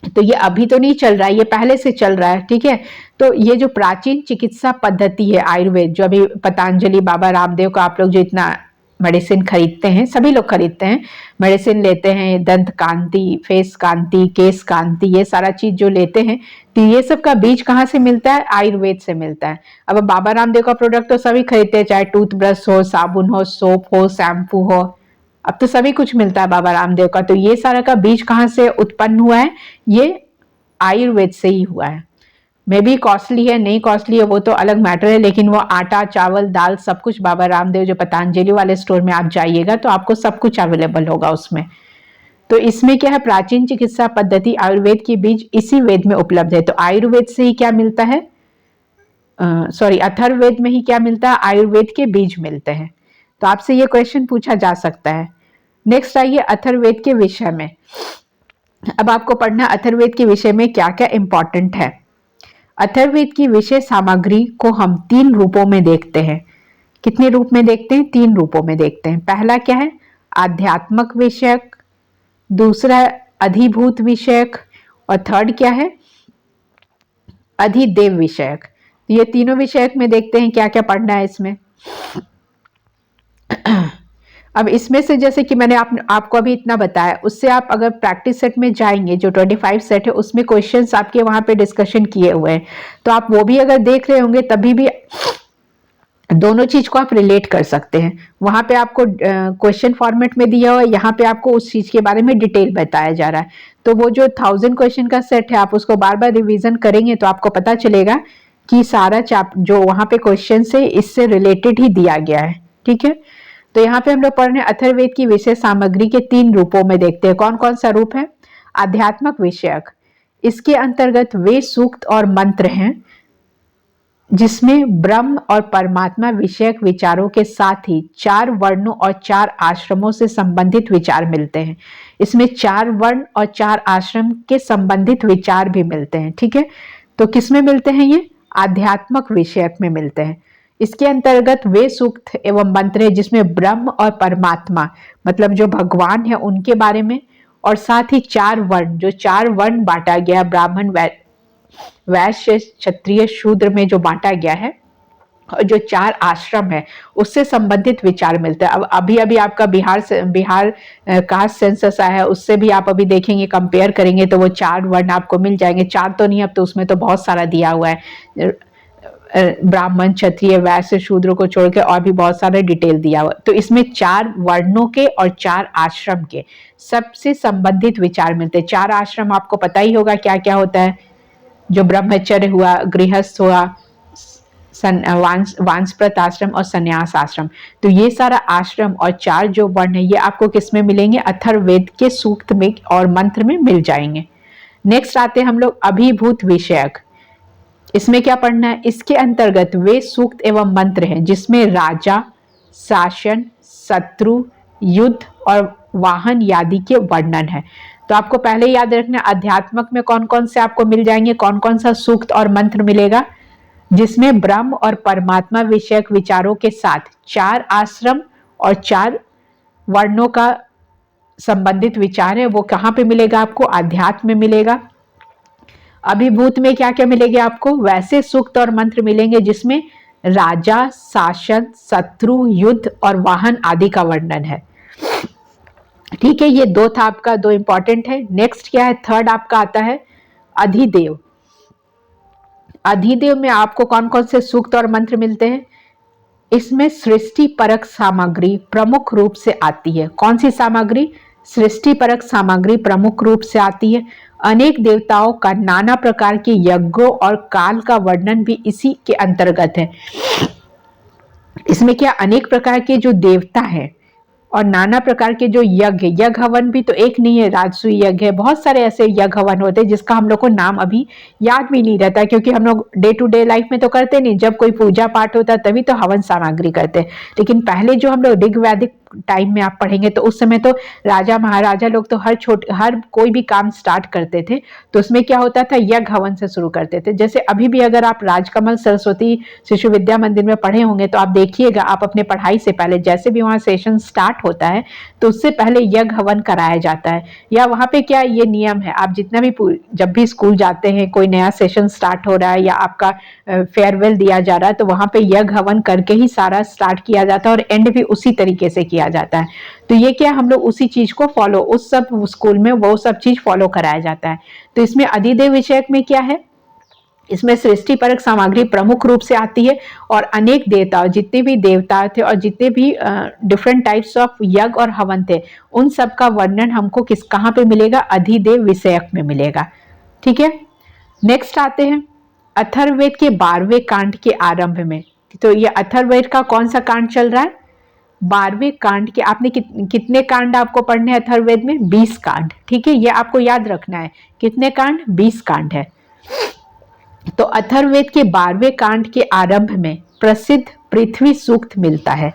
तो ये अभी तो नहीं चल रहा है, ये पहले से चल रहा है। ठीक है। तो ये जो प्राचीन चिकित्सा पद्धति है आयुर्वेद, जो अभी पतंजलि, बाबा रामदेव का आप लोग जो इतना मेडिसिन खरीदते हैं, सभी लोग खरीदते हैं, मेडिसिन लेते हैं, दंत कांति, फेस कांति, केस कांति, ये सारा चीज जो लेते हैं, तो ये सब का बीज कहाँ से मिलता है? आयुर्वेद से मिलता है। अब बाबा रामदेव का प्रोडक्ट तो सभी खरीदते हैं, चाहे टूथब्रश हो, साबुन हो, सोप हो, शैम्पू हो, अब तो सभी कुछ मिलता है बाबा रामदेव का। तो ये सारा का बीज कहाँ से उत्पन्न हुआ है? ये आयुर्वेद से ही हुआ है। मे भी कॉस्टली है, नहीं कॉस्टली है, वो तो अलग मैटर है, लेकिन वो आटा, चावल, दाल, सब कुछ बाबा रामदेव जो पतंजलि वाले स्टोर में आप जाइएगा तो आपको सब कुछ अवेलेबल होगा उसमें। तो इसमें क्या है? प्राचीन चिकित्सा पद्धति आयुर्वेद के बीज इसी वेद में उपलब्ध है। तो आयुर्वेद से ही क्या मिलता है? सॉरी, अथर्ववेद में ही क्या मिलता है? आयुर्वेद के बीज मिलते हैं। तो आपसे ये क्वेश्चन पूछा जा सकता है। नेक्स्ट आइए अथर्ववेद के विषय में। अब आपको पढ़ना अथर्ववेद के विषय में क्या क्या इंपॉर्टेंट है। अथर्ववेद की विषय सामग्री को हम 3 रूपों में देखते हैं। कितने रूप में देखते हैं? 3 रूपों में देखते हैं। पहला क्या है? आध्यात्मक विषयक, दूसरा अधिभूत विषयक, और थर्ड क्या है? अधिदेव विषयक। तो ये तीनों विषयक में देखते हैं क्या क्या पढ़ना है इसमें। अब इसमें से जैसे कि मैंने आपको अभी इतना बताया, उससे आप अगर प्रैक्टिस सेट में जाएंगे, जो 25 सेट है उसमें क्वेश्चंस आपके वहां पे डिस्कशन किए हुए हैं, तो आप वो भी अगर देख रहे होंगे तभी भी दोनों चीज को आप रिलेट कर सकते हैं। वहां पे आपको क्वेश्चन फॉर्मेट में दिया हुआ है, यहाँ पे आपको उस चीज के बारे में डिटेल बताया जा रहा है। तो वो जो 1000 क्वेश्चन का सेट है, आप उसको बार बार रिविजन करेंगे तो आपको पता चलेगा कि सारा जो वहां पे क्वेश्चन है इससे रिलेटेड ही दिया गया है। ठीक है। तो यहाँ पे हम लोग पढ़ रहे हैं अथर्ववेद की विषय सामग्री के 3 रूपों में देखते हैं। कौन कौन सा रूप है? आध्यात्मक विषयक, इसके अंतर्गत वे सूक्त और मंत्र हैं जिसमें ब्रह्म और परमात्मा विषयक विचारों के साथ ही 4 वर्णों और 4 आश्रमों से संबंधित विचार मिलते हैं। इसमें 4 वर्ण और 4 आश्रम के संबंधित विचार भी मिलते हैं। ठीक है। तो किसमें मिलते हैं? ये आध्यात्मक विषयक में मिलते हैं। इसके अंतर्गत वे सूक्त एवं मंत्र है जिसमें ब्रह्म और परमात्मा, मतलब जो भगवान है, उनके बारे में, और साथ ही 4 वर्ण, जो 4 वर्ण बांटा गया, ब्राह्मण, वैश्य, क्षत्रिय, शूद्र में जो बांटा गया है, और जो 4 आश्रम है उससे संबंधित विचार मिलते हैं। अब अभी अभी आपका बिहार कास्ट सेंसस आया है, उससे भी आप अभी देखेंगे, कंपेयर करेंगे तो वो 4 वर्ण आपको मिल जाएंगे। 4 तो नहीं, अब तो उसमें तो बहुत सारा दिया हुआ है, ब्राह्मण, क्षत्रिय, वैश्य, शूद्र को छोड़ के और भी बहुत सारे डिटेल दिया हुआ। तो इसमें 4 वर्णों के और 4 आश्रम के सबसे संबंधित विचार मिलते हैं। 4 आश्रम आपको पता ही होगा क्या क्या होता है, जो ब्रह्मचर्य हुआ, गृहस्थ हुआ, वानस्पत आश्रम और संन्यास आश्रम। तो ये सारा आश्रम और 4 जो वर्ण है ये आपको किसमें मिलेंगे? अथर्ववेद के सूक्त में और मंत्र में मिल जाएंगे। नेक्स्ट आते हैं हम लोग अभिभूत विषयक। इसमें क्या पढ़ना है? इसके अंतर्गत वे सूक्त एवं मंत्र हैं जिसमें राजा, शासन, शत्रु, युद्ध और वाहन आदि के वर्णन है। तो आपको पहले याद रखना, अध्यात्मक में कौन कौन से आपको मिल जाएंगे, कौन कौन सा सूक्त और मंत्र मिलेगा, जिसमें ब्रह्म और परमात्मा विषयक विचारों के साथ 4 आश्रम और 4 वर्णों का संबंधित विचार है। वो कहाँ पे मिलेगा आपको? आध्यात्म में मिलेगा। अभिभूत में क्या क्या मिलेंगे आपको? वैसे सूक्त और मंत्र मिलेंगे जिसमें राजा, शासन, शत्रु, युद्ध और वाहन आदि का वर्णन है। ठीक है। ये 2 था आपका, 2 इंपॉर्टेंट है। नेक्स्ट क्या है? थर्ड आपका आता है अधिदेव। अधिदेव में आपको कौन कौन से सूक्त और मंत्र मिलते हैं? इसमें सृष्टि परक सामग्री प्रमुख रूप से आती है। कौन सी सामग्री? सृष्टि परक सामग्री प्रमुख रूप से आती है। अनेक देवताओं का नाना प्रकार के यज्ञों और काल का वर्णन भी इसी के अंतर्गत है। इसमें क्या अनेक प्रकार के जो देवता हैं और नाना प्रकार के जो यज्ञ, यज्ञ हवन भी तो एक नहीं है, राजसूय यज्ञ है, बहुत सारे ऐसे यज्ञ हवन होते हैं जिसका हम लोग को नाम अभी याद भी नहीं रहता, क्योंकि हम लोग डे टू डे लाइफ में तो करते नहीं, जब कोई पूजा पाठ होता है तभी तो हवन सामग्री करते हैं। लेकिन पहले जो हम लोग ऋग वैदिक टाइम में आप पढ़ेंगे तो उस समय तो राजा महाराजा लोग तो हर कोई भी काम स्टार्ट करते थे तो उसमें क्या होता था, यज्ञ हवन से शुरू करते थे। जैसे अभी भी अगर आप राजकमल सरस्वती शिशु विद्या मंदिर में पढ़े होंगे तो आप देखिएगा, आप अपने पढ़ाई से पहले जैसे भी वहाँ सेशन स्टार्ट होता है तो उससे पहले यज्ञ हवन कराया जाता है। या वहाँ पे क्या ये नियम है, आप जितना भी जब भी स्कूल जाते हैं, कोई नया सेशन स्टार्ट हो रहा है या आपका फेयरवेल दिया जा रहा है, तो वहाँ पे यज्ञ हवन करके ही सारा स्टार्ट किया जाता है और एंड भी उसी तरीके से किया जाता है। तो ये क्या, हम लोग उसी चीज को फॉलो, उस सब स्कूल में वो सब चीज फॉलो कराया जाता है। तो इसमें अधिदेव विषयक में क्या है, इसमें सृष्टि परक सामग्री प्रमुख रूप से आती है और अनेक देवता, जितने भी देवता थे और जितने भी डिफरेंट टाइप्स ऑफ यज्ञ और हवन थे, उन सब का वर्णन हमको कहाँ पे मिलेगा, अधिदेव विषयक में मिलेगा। ठीक है, नेक्स्ट आते हैं अथर्ववेद के 12वें कांड के आरंभ में। तो ये अथर्ववेद का कौन सा कांड चल रहा है, 12वें कांड के। आपने कितने कांड आपको पढ़ने हैं अथर्ववेद में, 20 कांड। ठीक है, ये आपको याद रखना है, कितने कांड, 20 कांड है। तो अथर्ववेद के 12वें कांड के आरंभ में प्रसिद्ध पृथ्वी सूक्त मिलता है।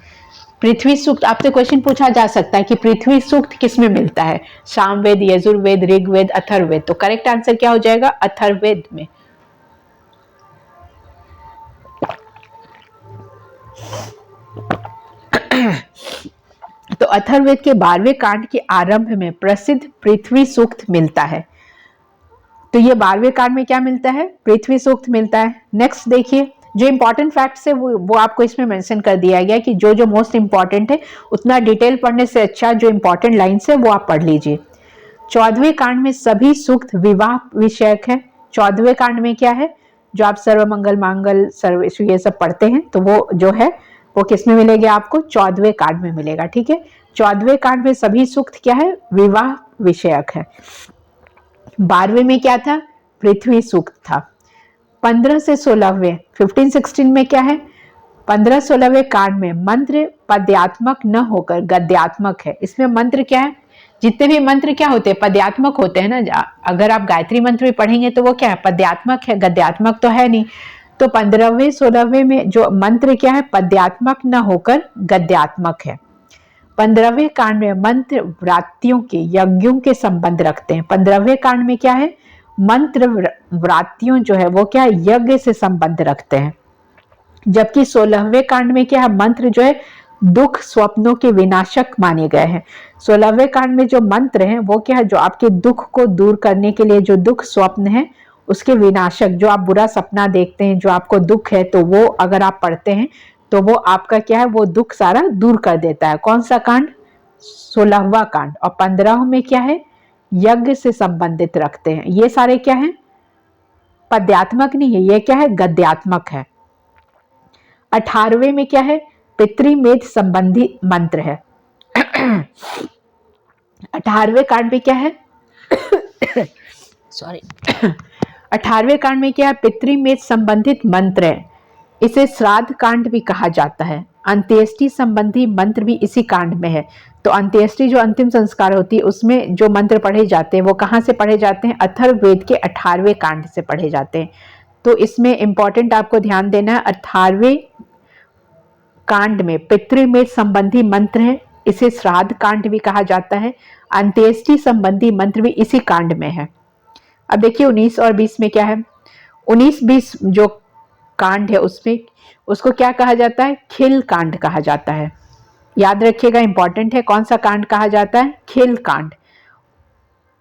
पृथ्वी सूक्त आपसे क्वेश्चन पूछा जा सकता है कि पृथ्वी सूक्त किसमें मिलता है, सामवेद, यजुर्वेद, ऋग्वेद, अथर्ववेद। तो करेक्ट आंसर क्या हो जाएगा, अथर्ववेद में। तो अथर्ववेद के 12वें कांड के आरंभ में प्रसिद्ध पृथ्वी सूक्त मिलता है। तो ये 12वें कांड में क्या मिलता है, पृथ्वी सूक्त मिलता है। नेक्स्ट देखिए, जो इंपॉर्टेंट फैक्ट्स है वो आपको इसमें मेंशन कर दिया गया कि जो जो मोस्ट इंपॉर्टेंट है, उतना डिटेल पढ़ने से अच्छा जो इंपॉर्टेंट लाइन्स है वो आप पढ़ लीजिए। 14वें कांड में सभी सूक्त विवाह विषयक है। 14वें कांड में क्या है, जो आप सर्वमंगल मांगल सर्व ये सब पढ़ते हैं, तो वो जो है वो किस में मिलेगा आपको, 14वें कांड में मिलेगा। ठीक है, 14वें कांड में सभी सूक्त क्या है, विवाह विषयक है। 12वें में क्या था, पृथ्वी सूक्त था। 15 से 16वें 15-16 में क्या है, 15-16वें कांड में मंत्र पद्यात्मक न होकर गद्यात्मक है। इसमें मंत्र क्या है, जितने भी मंत्र क्या होते हैं, पद्यात्मक होते हैं ना। अगर आप गायत्री मंत्र भी पढ़ेंगे तो वो क्या है, पद्यात्मक है, गद्यात्मक तो है नहीं। तो 15वें-16वें में जो मंत्र क्या है, पद्यात्मक न होकर गद्यात्मक है। 15वें कांड में मंत्र व्रात्यों के, यज्ञों के संबंध रखते हैं। 15वें कांड में क्या है, मंत्र व्रात्यों जो है वो क्या है, यज्ञ से संबंध रखते हैं। जबकि 16वें कांड में क्या है, मंत्र जो है दुख स्वप्नों के विनाशक माने गए हैं। 16वें कांड में जो मंत्र हैं वो क्या है, जो आपके दुख को दूर करने के लिए, जो दुख स्वप्न है उसके विनाशक, जो आप बुरा सपना देखते हैं, जो आपको दुख है, तो वो अगर आप पढ़ते हैं तो वो आपका क्या है, वो दुख सारा दूर कर देता है। कौन सा कांड, 16वां कांड। और 15 में क्या है, यज्ञ से संबंधित रखते हैं। ये सारे क्या है, पद्यात्मक नहीं है, ये क्या है, गद्यात्मक है। 18वें में क्या है, पितृमेध संबंधी मंत्र है। 18वें कांड में क्या है सॉरी 18वें कांड में क्या है, पितृमेध संबंधित मंत्र है। इसे श्राद्ध कांड भी कहा जाता है। अंत्येष्टि संबंधी मंत्र भी इसी कांड में है। तो अंत्येष्टि जो अंतिम संस्कार होती है उसमें जो मंत्र पढ़े जाते हैं वो कहाँ से पढ़े जाते हैं, अथर्ववेद के 18वें कांड से पढ़े जाते हैं। तो इसमें इंपॉर्टेंट आपको ध्यान देना है, 18वें कांड में पितृमेध संबंधी मंत्र है, इसे श्राद्ध कांड भी कहा जाता है। अंत्येष्टि संबंधी मंत्र भी इसी कांड में है। अब देखिए 19 और 20 में क्या है, 19-20 जो कांड है उसमें उसको क्या कहा जाता है, खिल कांड कहा जाता है। याद रखिएगा, इंपॉर्टेंट है, कौन सा कांड कहा जाता है, खिल कांड।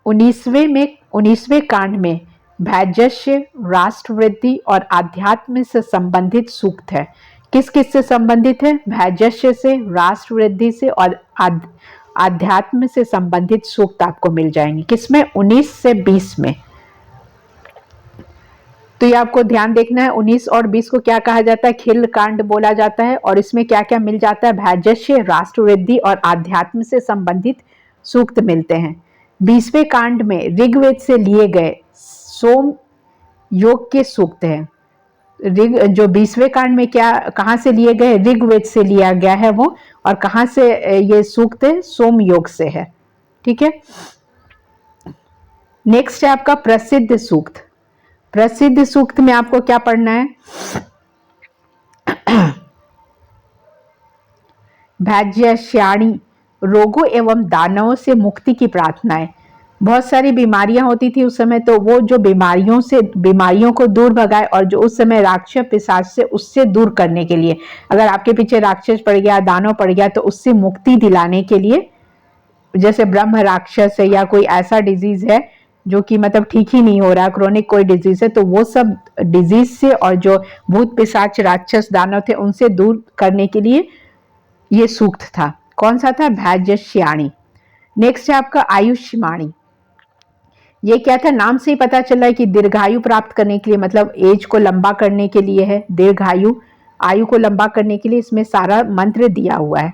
19वें कांड में भैजस्य, राष्ट्रवृद्धि और आध्यात्म से संबंधित सूक्त है। किस किस से संबंधित है, भैजस्य से, राष्ट्रवृद्धि से और आध्यात्म से संबंधित सूक्त आपको मिल जाएंगे। किसमें, 19 से 20 में। तो ये आपको ध्यान देखना है, 19 और 20 को क्या कहा जाता है, खिल कांड बोला जाता है। और इसमें क्या क्या मिल जाता है, भैजस्य, राष्ट्रवृद्धि और आध्यात्म से संबंधित सूक्त मिलते हैं। 20वें कांड में ऋग्वेद से लिए गए सोम योग के सूक्त हैं। ऋग जो 20वें कांड में क्या कहाँ से लिए गए, ऋग्वेद से लिया गया है वो, और कहाँ से ये सूक्त है, सोमयोग से है। ठीक है। नेक्स्ट है आपका प्रसिद्ध सूक्त। प्रसिद्ध सूक्त में आपको क्या पढ़ना है, भैज्यश्याणी, रोगों एवं दानवों से मुक्ति की प्रार्थनाएं। बहुत सारी बीमारियां होती थी उस समय, तो वो जो बीमारियों को दूर भगाए, और जो उस समय राक्षस पिशाच से उससे दूर करने के लिए, अगर आपके पीछे राक्षस पड़ गया, दानव पड़ गया, तो उससे मुक्ति दिलाने के लिए, जैसे ब्रह्म राक्षस है या कोई ऐसा डिजीज है जो कि मतलब ठीक ही नहीं हो रहा, क्रोनिक कोई डिजीज है, तो वो सब डिजीज से और जो भूत पिशाच राक्षस दानव थे उनसे दूर करने के लिए ये सूक्त था। कौन सा था, भैज्यश्याणी। नेक्स्ट है आपका आयुष्माणी। ये क्या था, नाम से ही पता चल रहा है कि दीर्घायु प्राप्त करने के लिए, मतलब एज को लंबा करने के लिए है, दीर्घायु, आयु को लंबा करने के लिए इसमें सारा मंत्र दिया हुआ है।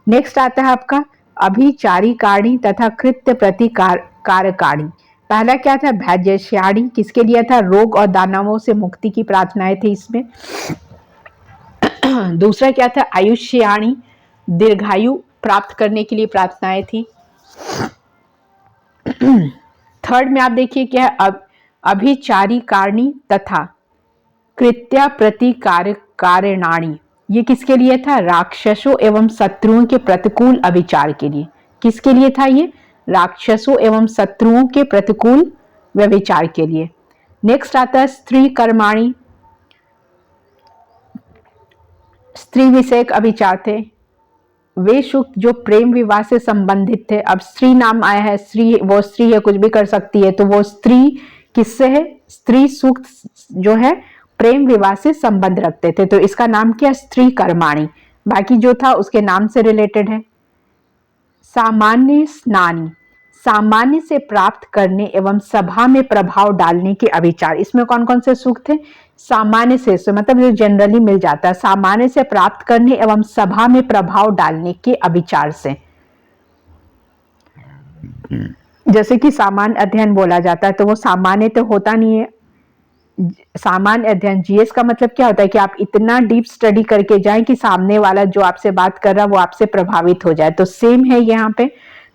नेक्स्ट आता है आपका अभिचारिकाणी तथा कृत्य प्रतिकारकाणी। पहला क्या था, भैज्यश्याणी, किसके लिए था, रोग और दानवों से मुक्ति की प्रार्थनाएं थी इसमें। दूसरा क्या था, आयुष्याणी, दीर्घायु प्राप्त करने के लिए प्रार्थनाएं थी। थर्ड में आप देखिए क्या है, अभिचारिकाणी तथा कृत्या प्रतिकारणाणी। ये किसके लिए था, राक्षसों एवं शत्रुओं के प्रतिकूल अभिचार के लिए। किसके लिए था ये, राक्षसों एवं शत्रुओं के प्रतिकूल व्यभिचार के लिए। नेक्स्ट आता है स्त्री कर्माणी, स्त्री विषयक अभिचार थे। वे सूक्त जो प्रेम विवाह से संबंधित थे। अब स्त्री नाम आया है, स्त्री वो स्त्री है, कुछ भी कर सकती है, तो वो स्त्री किससे है, स्त्री सूक्त जो है प्रेम विवाह से संबंध रखते थे, तो इसका नाम क्या, स्त्री कर्माणी। बाकी जो था उसके नाम से रिलेटेड है। सामान्य स्नानी, सामान्य से प्राप्त करने एवं सभा में प्रभाव डालने के अभिचार। इसमें कौन कौन से सूक्त थे, सामान्य से मतलब जो जनरली मिल जाता है, सामान्य से प्राप्त करने एवं सभा में प्रभाव डालने के अभिचार से। जैसे कि सामान्य अध्ययन बोला जाता है, तो वो सामान्य तो होता नहीं है। सामान्य अध्ययन, जीएस का मतलब क्या होता है कि आप इतना डीप स्टडी करके जाएं कि सामने वाला जो आपसे बात कर रहा है वो आपसे प्रभावित हो जाए। तो सेम है यहाँ पे,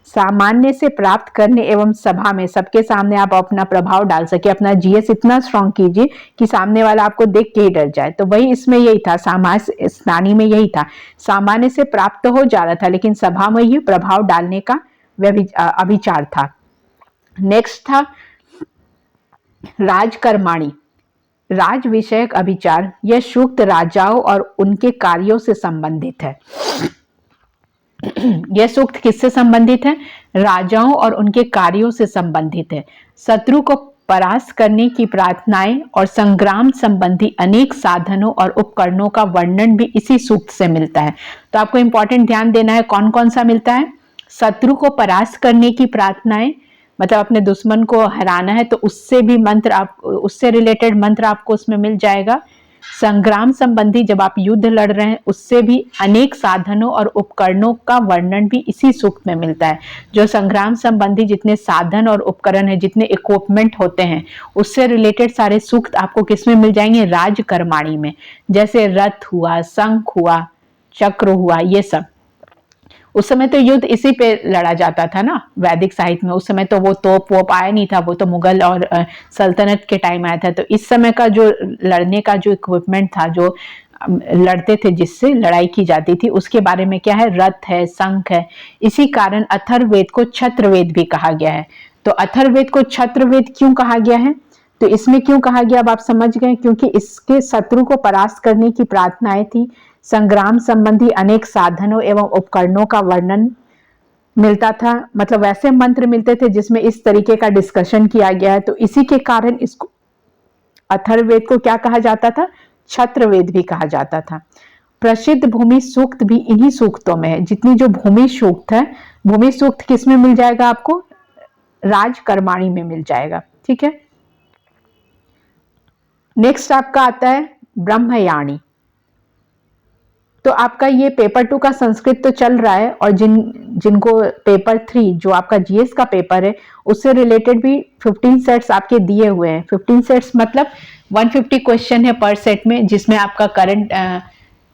सामान्य से प्राप्त करने एवं सभा में, सबके सामने आप अपना प्रभाव डाल सके, अपना जीएस इतना स्ट्रांग कीजिए कि सामने वाला आपको देख के ही डर जाए। तो वही इसमें यही था, सामान्य स्नानी में यही था, सामान्य से प्राप्त हो जा रहा था लेकिन सभा में ही प्रभाव डालने का अभिचार था। नेक्स्ट था राजकर्माणी, राज विषयक अभिचार। यह सूक्त राजाओं और उनके कार्यों से संबंधित है। यह सूक्त किससे संबंधित है, राजाओं और उनके कार्यों से संबंधित है। शत्रु को परास्त करने की प्रार्थनाएं और संग्राम संबंधी अनेक साधनों और उपकरणों का वर्णन भी इसी सूक्त से मिलता है। तो आपको इंपॉर्टेंट ध्यान देना है, कौन कौन सा मिलता है, शत्रु को परास्त करने की प्रार्थनाएं, मतलब अपने दुश्मन को हराना है तो उससे भी मंत्र, आप उससे रिलेटेड मंत्र आपको उसमें मिल जाएगा। संग्राम संबंधी, जब आप युद्ध लड़ रहे हैं उससे भी अनेक साधनों और उपकरणों का वर्णन भी इसी सूक्त में मिलता है। जो संग्राम संबंधी जितने साधन और उपकरण है, जितने इक्विपमेंट होते हैं, उससे रिलेटेड सारे सूक्त आपको किसमें मिल जाएंगे, राजकर्माणी में। जैसे रथ हुआ, शंख हुआ, चक्र हुआ, ये सब। उस समय तो युद्ध इसी पे लड़ा जाता था ना, वैदिक साहित्य में। उस समय तो वो तोप वोप आया नहीं था, वो तो मुगल और सल्तनत के टाइम आया था। तो इस समय का जो लड़ने का जो इक्विपमेंट था, जो लड़ते थे, जिससे लड़ाई की जाती थी, उसके बारे में क्या है, रथ है, शंख है। इसी कारण अथर्ववेद को छत्रवेद भी कहा गया है। तो अथर्ववेद को छत्रवेद क्यों कहा गया है, तो इसमें क्यों कहा गया अब आप समझ गए, क्योंकि इसके शत्रु को परास्त करने की प्रार्थनाएं थी, संग्राम संबंधी अनेक साधनों एवं उपकरणों का वर्णन मिलता था, मतलब वैसे मंत्र मिलते थे जिसमें इस तरीके का डिस्कशन किया गया है। तो इसी के कारण इसको अथर्ववेद को क्या कहा जाता था, छत्रवेद भी कहा जाता था। प्रसिद्ध भूमि सूक्त भी इन्हीं सूक्तों में है। जितनी जो भूमि सूक्त है, भूमि सूक्त किसमें मिल जाएगा आपको, राजकर्माणी में मिल जाएगा। ठीक है। नेक्स्ट आपका आता है ब्रह्मयानी। तो आपका ये पेपर 2 का संस्कृत तो चल रहा है, और जिनको पेपर 3 जो आपका जीएस का पेपर है उससे रिलेटेड भी 15 सेट्स आपके दिए हुए हैं। 15 सेट्स मतलब 150 क्वेश्चन है पर सेट में, जिसमें आपका करंट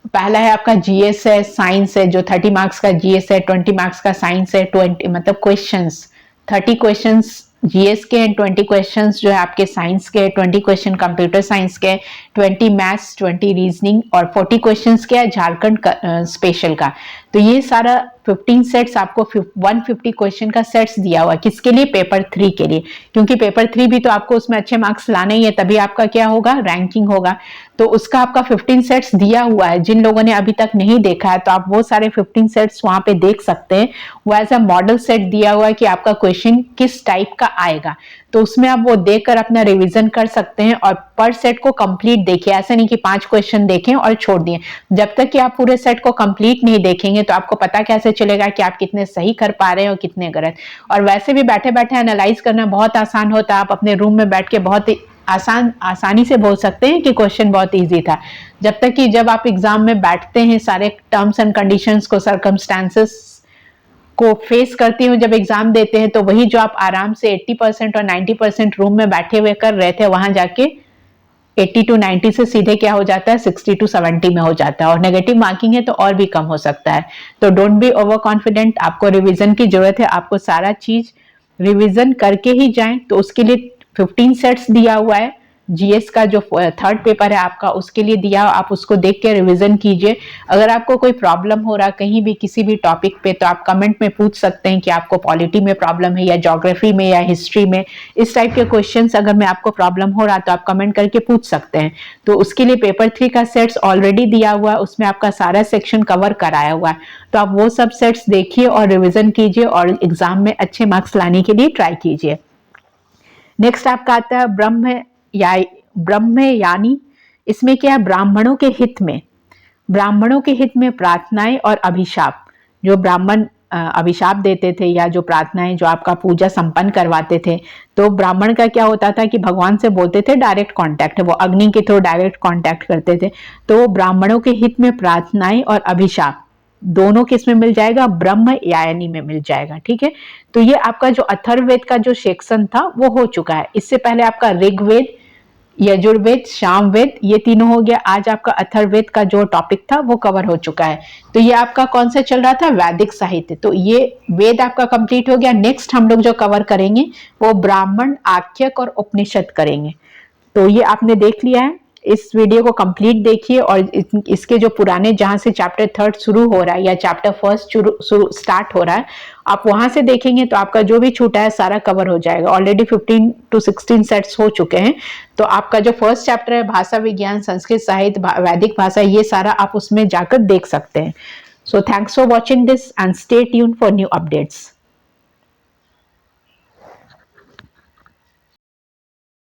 पहला है आपका जीएस है, साइंस है, जो 30 मार्क्स का जीएस है, 20 मार्क्स का साइंस है, 20 मतलब क्वेश्चंस 30 क्वेश्चंस जीएस के हैं, 20 क्वेश्चंस जो है आपके साइंस के, 20 क्वेश्चन कंप्यूटर साइंस के, 20 मैथ्स, 20 रीजनिंग और 40 क्वेश्चंस के है झारखंड स्पेशल का। तो ये सारा 15 सेट्स आपको 150 क्वेश्चन का सेट्स दिया हुआ है। किसके लिए? पेपर 3 के लिए, क्योंकि पेपर 3 भी तो आपको उसमें अच्छे मार्क्स लाने ही है, तभी आपका क्या होगा, रैंकिंग होगा। तो उसका आपका 15 सेट्स दिया हुआ है। जिन लोगों ने अभी तक नहीं देखा है तो आप वो सारे 15 सेट्स वहां पे देख सकते हैं। वो एज अ मॉडल सेट दिया हुआ है कि आपका क्वेश्चन किस टाइप का आएगा, तो उसमें आप वो देखकर अपना रिवीजन कर सकते हैं। और पर सेट को कंप्लीट देखिए, ऐसा नहीं कि 5 क्वेश्चन देखें और छोड़ दिए। जब तक कि आप पूरे सेट को कंप्लीट नहीं देखेंगे तो आपको पता कैसे चलेगा कि आप कितने सही कर पा रहे हैं और कितने गलत। और वैसे भी बैठे बैठे एनालाइज करना बहुत आसान होता है। आप अपने रूम में बैठ के बहुत ही आसानी से बोल सकते हैं कि क्वेश्चन बहुत इजी था। जब आप एग्जाम में बैठते हैं, सारे टर्म्स एंड कंडीशंस को, सर्कमस्टांसेस को फेस करती हूँ, जब एग्जाम देते हैं तो वही जो आप आराम से 80% और 90% रूम में बैठे हुए कर रहे थे, वहां जाके 80 to 90 से सीधे क्या हो जाता है, 60 to 70 में हो जाता है। और नेगेटिव मार्किंग है तो और भी कम हो सकता है। तो डोंट बी ओवर कॉन्फिडेंट, आपको रिवीजन की जरूरत है, आपको सारा चीज रिवीजन करके ही जाएं। तो उसके लिए 15 सेट्स दिया हुआ है। जीएस का जो थर्ड पेपर है आपका, उसके लिए दिया, आप उसको देख के रिवीजन कीजिए। अगर आपको कोई प्रॉब्लम हो रहा कहीं भी किसी भी टॉपिक पे, तो आप कमेंट में पूछ सकते हैं कि आपको पॉलिटी में प्रॉब्लम है या ज्योग्राफी में या हिस्ट्री में। इस टाइप के क्वेश्चंस अगर में आपको प्रॉब्लम हो रहा तो आप कमेंट करके पूछ सकते हैं। तो उसके लिए पेपर 3 का सेट्स ऑलरेडी दिया हुआ है, उसमें आपका सारा सेक्शन कवर कराया हुआ है। तो आप वो सब सेट्स देखिए और रिविजन कीजिए और एग्जाम में अच्छे मार्क्स लाने के लिए ट्राई कीजिए। नेक्स्ट आपका आता है ब्रह्मयानी। इसमें क्या है, ब्राह्मणों के हित में प्रार्थनाएं और अभिशाप। जो ब्राह्मण अभिशाप देते थे या जो प्रार्थनाएं, जो आपका पूजा संपन्न करवाते थे, तो ब्राह्मण का क्या होता था कि भगवान से बोलते थे, डायरेक्ट कांटेक्ट है, वो अग्नि के थ्रू डायरेक्ट कांटेक्ट करते थे। तो ब्राह्मणों के हित में प्रार्थनाएं और अभिशाप दोनों किस में मिल जाएगा, ब्रह्मयानी में मिल जाएगा। ठीक है, तो ये आपका जो अथर्ववेद का जो सेक्शन था वो हो चुका है। इससे पहले आपका ऋग्वेद, यजुर्वेद, सामवेद, ये तीनों हो गया। आज आपका अथर्ववेद का जो टॉपिक था वो कवर हो चुका है। तो ये आपका कौन सा चल रहा था, वैदिक साहित्य। तो ये वेद आपका कंप्लीट हो गया। नेक्स्ट हम लोग जो कवर करेंगे वो ब्राह्मण, आख्यक और उपनिषद करेंगे। तो ये आपने देख लिया है। इस वीडियो को कंप्लीट देखिए और इसके जो पुराने, जहां से चैप्टर 3 शुरू हो रहा है या चैप्टर 1 स्टार्ट हो रहा है, आप वहां से देखेंगे तो आपका जो भी छूटा है सारा कवर हो जाएगा। ऑलरेडी 15 to 16 सेट्स हो चुके हैं। तो आपका जो फर्स्ट चैप्टर है, भाषा विज्ञान, संस्कृत साहित्य, वैदिक भाषा, ये सारा आप उसमें जाकर देख सकते हैं। So thanks for watching this and stay tuned for new updates.